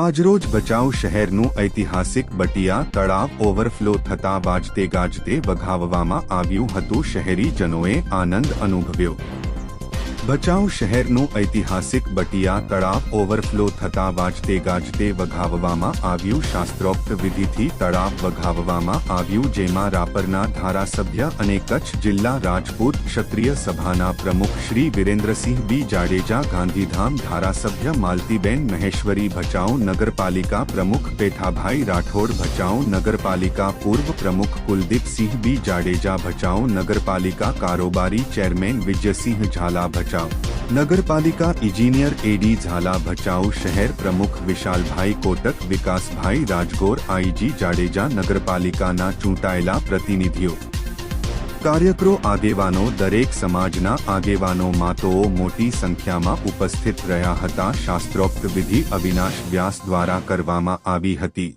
આજરોજ ભચાઉ શહેરનું ઐતિહાસિક બટિયા તળાવ ઓવરફ્લો થતા વાજતે ગાજતે વઘાવવામાં આવ્યું હતું। શહેરીજનોએ આનંદ અનુભવ્યો। ભચાઉ શહેરનું ઐતિહાસિક બટિયા તળાવ ઓવરફ્લો થતા વાજતે ગાજતે વઘાવવામાં આવ્યું। શાસ્ત્રોક્ત વિધિથી તળાવ વઘાવવામાં આવ્યું, જેમાં રાપરના ધારાસભ્ય અને કચ્છ જિલ્લા રાજપૂત ક્ષત્રિય સભાના પ્રમુખ શ્રી વિરેન્દ્રસિંહ બી જાડેજા, ગાંધીધામ ધારાસભ્ય માલતીબેન મહેશ્વરી, ભચાઉ નગરપાલિકા પ્રમુખ પેથાભાઈ રાઠોડ, ભચાઉ નગરપાલિકા પૂર્વ પ્રમુખ કુલદીપસિંહ બી જાડેજા, ભચાઉ નગરપાલિકા કારોબારી ચેરમેન વિજયસિંહ ઝાલા, ભચાઉ નગરપાલિકા ઇજનેર એડી ઝાલા, ભચાઉ શહેર પ્રમુખ વિશાલભાઈ કોટક, વિકાસભાઈ રાજગોર, આઈજી જાડેજા, નગરપાલિકાના ચૂંટાયેલા પ્રતિનિધિઓ, કાર્યકરો, આગેવાનો, દરેક સમાજના આગેવાનો, માતાઓ મોટી સંખ્યામાં ઉપસ્થિત રહ્યા હતા। શાસ્ત્રોક્ત વિધિ અવિનાશ વ્યાસ દ્વારા કરવામાં આવી હતી।